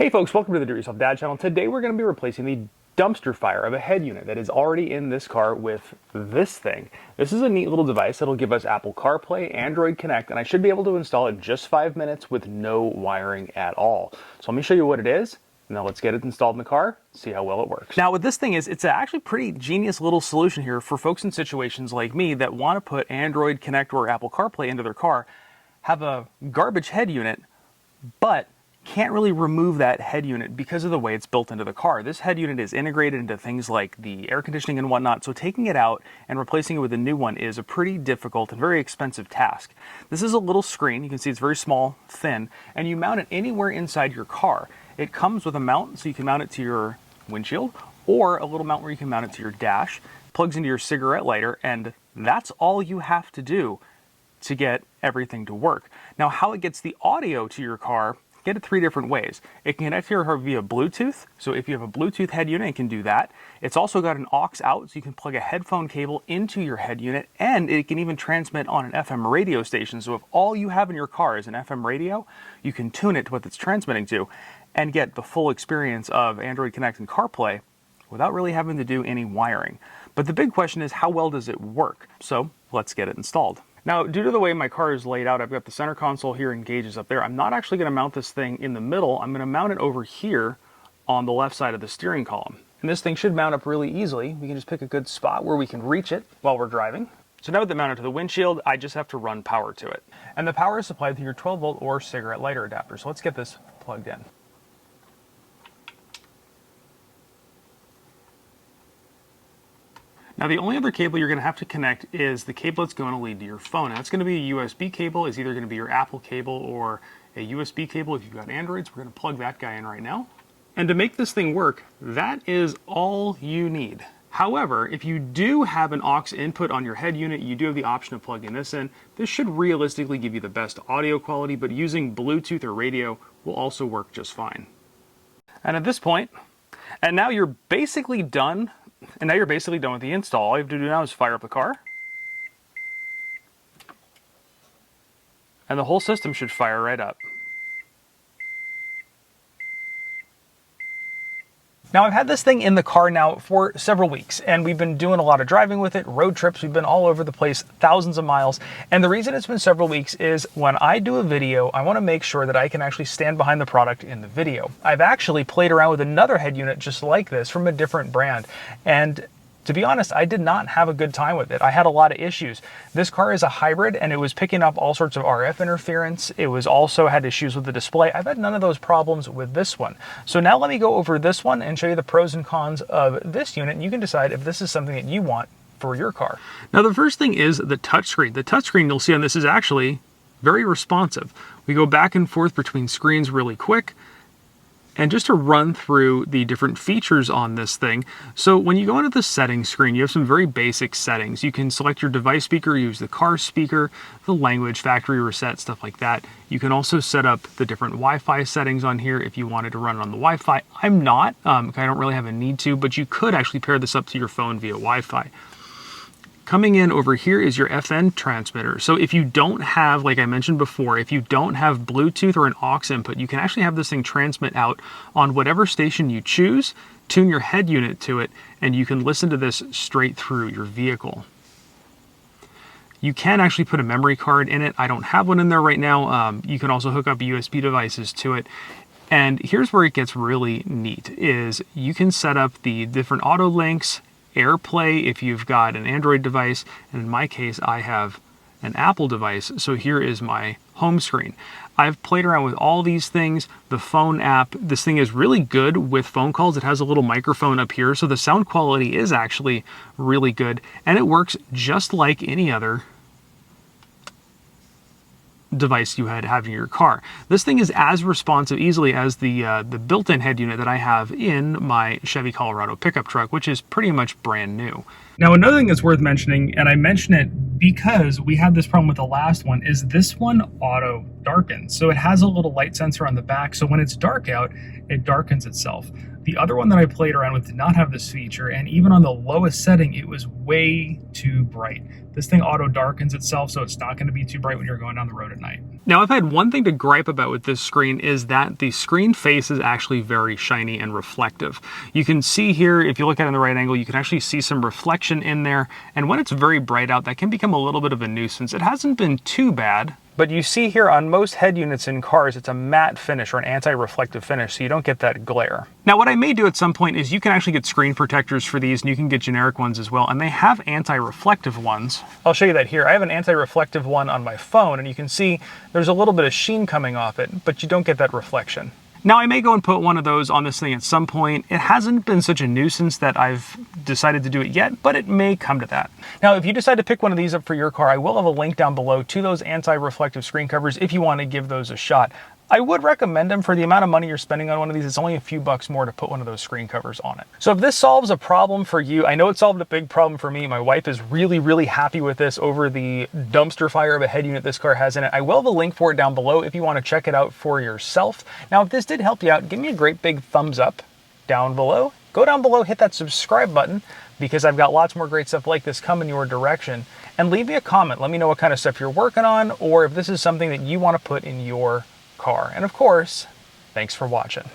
Hey folks, welcome to the DoItYourselfDad channel. Today we're going to be replacing the dumpster fire of a head unit that is already in this car with this thing. This is a neat little device that'll give us Apple CarPlay, Android Connect, and I should be able to install it in just 5 minutes with no wiring at all. So let me show you what it is, and then let's get it installed in the car, see how well it works. Now what this thing is, it's actually a pretty genius little solution here for folks in situations like me that want to put Android Connect or Apple CarPlay into their car, have a garbage head unit, but can't really remove that head unit because of the way it's built into the car. This head unit is integrated into things like the air conditioning and whatnot, so taking it out and replacing it with a new one is a pretty difficult and very expensive task. This is a little screen, you can see it's very small, thin, and you mount it anywhere inside your car. It comes with a mount, so you can mount it to your windshield, or a little mount where you can mount it to your dash, plugs into your cigarette lighter, and that's all you have to do to get everything to work. Now how it gets the audio to your car, get it 3 different ways. It can connect to your car via Bluetooth, so if you have a Bluetooth head unit, it can do that. It's also got an aux out, so you can plug a headphone cable into your head unit, and it can even transmit on an FM radio station. So if all you have in your car is an FM radio, you can tune it to what it's transmitting to and get the full experience of Android Connect and CarPlay without really having to do any wiring. But the big question is, how well does it work? So let's get it installed. Now, due to the way my car is laid out, I've got the center console here and gauges up there. I'm not actually going to mount this thing in the middle. I'm going to mount it over here on the left side of the steering column. And this thing should mount up really easily. We can just pick a good spot where we can reach it while we're driving. So now with it mounted to the windshield, I just have to run power to it. And the power is supplied through your 12-volt or cigarette lighter adapter. So let's get this plugged in. Now the only other cable you're going to have to connect is the cable that's going to lead to your phone. Now it's going to be a USB cable. It's either going to be your Apple cable or a USB cable if you've got Androids. We're going to plug that guy in right now. And to make this thing work, that is all you need. However, if you do have an aux input on your head unit, you do have the option of plugging this in. This should realistically give you the best audio quality, but using Bluetooth or radio will also work just fine. And at this point, and now you're basically done. And now you're basically done with the install. All you have to do now is fire up the car. And the whole system should fire right up. Now I've had this thing in the car now for several weeks, and we've been doing a lot of driving with it, road trips, we've been all over the place, thousands of miles. And the reason it's been several weeks is when I do a video, I want to make sure that I can actually stand behind the product in the video. I've actually played around with another head unit just like this from a different brand, and to be honest, I did not have a good time with it. I had a lot of issues. This car is a hybrid, and it was picking up all sorts of RF interference. It was also had issues with the display. I've had none of those problems with this one. So now let me go over this one and show you the pros and cons of this unit, and you can decide if this is something that you want for your car. Now the first thing is the touchscreen. The touchscreen you'll see on this is actually very responsive. We go back and forth between screens really quick. And just to run through the different features on this thing, so when you go into the settings screen, you have some very basic settings. You can select your device speaker, use the car speaker, the language, factory reset, stuff like that. You can also set up the different Wi-Fi settings on here if you wanted to run it on the Wi-Fi. I'm not, I don't really have a need to, but you could actually pair this up to your phone via Wi-Fi. Coming in over here is your FM transmitter. So if you don't have, like I mentioned before, if you don't have Bluetooth or an aux input, you can actually have this thing transmit out on whatever station you choose, tune your head unit to it, and you can listen to this straight through your vehicle. You can actually put a memory card in it. I don't have one in there right now. You can also hook up USB devices to it. And here's where it gets really neat, is you can set up the different auto links, AirPlay if you've got an Android device, and in my case I have an Apple device, so here is my home screen. I've played around with all these things. The phone app, this thing is really good with phone calls. It has a little microphone up here, so the sound quality is actually really good, and it works just like any other device you have in your car. This thing is as responsive easily as the built-in head unit that I have in my Chevy Colorado pickup truck, which is pretty much brand new. Now another thing that's worth mentioning, and I mention it because we had this problem with the last one, is this one auto darkens. So it has a little light sensor on the back, so when it's dark out, it darkens itself. The other one that I played around with did not have this feature, and even on the lowest setting, it was way too bright. This thing auto darkens itself, so it's not going to be too bright when you're going down the road at night. Now, I've had one thing to gripe about with this screen is that the screen face is actually very shiny and reflective. You can see here, if you look at it in the right angle, you can actually see some reflection in there, and when it's very bright out, that can become a little bit of a nuisance. It hasn't been too bad, but you see here on most head units in cars, it's a matte finish or an anti-reflective finish, so you don't get that glare. Now, what I may do at some point is you can actually get screen protectors for these, and you can get generic ones as well, and they have anti-reflective ones. I'll show you that here. I have an anti-reflective one on my phone, and you can see there's a little bit of sheen coming off it, but you don't get that reflection. Now, I may go and put one of those on this thing at some point. It hasn't been such a nuisance that I've decided to do it yet, but it may come to that. Now, if you decide to pick one of these up for your car, I will have a link down below to those anti-reflective screen covers if you want to give those a shot. I would recommend them for the amount of money you're spending on one of these. It's only a few bucks more to put one of those screen covers on it. So if this solves a problem for you, I know it solved a big problem for me. My wife is really, really happy with this over the dumpster fire of a head unit this car has in it. I will have a link for it down below if you want to check it out for yourself. Now, if this did help you out, give me a great big thumbs up down below. Go down below, hit that subscribe button, because I've got lots more great stuff like this coming your direction. And leave me a comment. Let me know what kind of stuff you're working on, or if this is something that you want to put in your car. And of course, thanks for watching.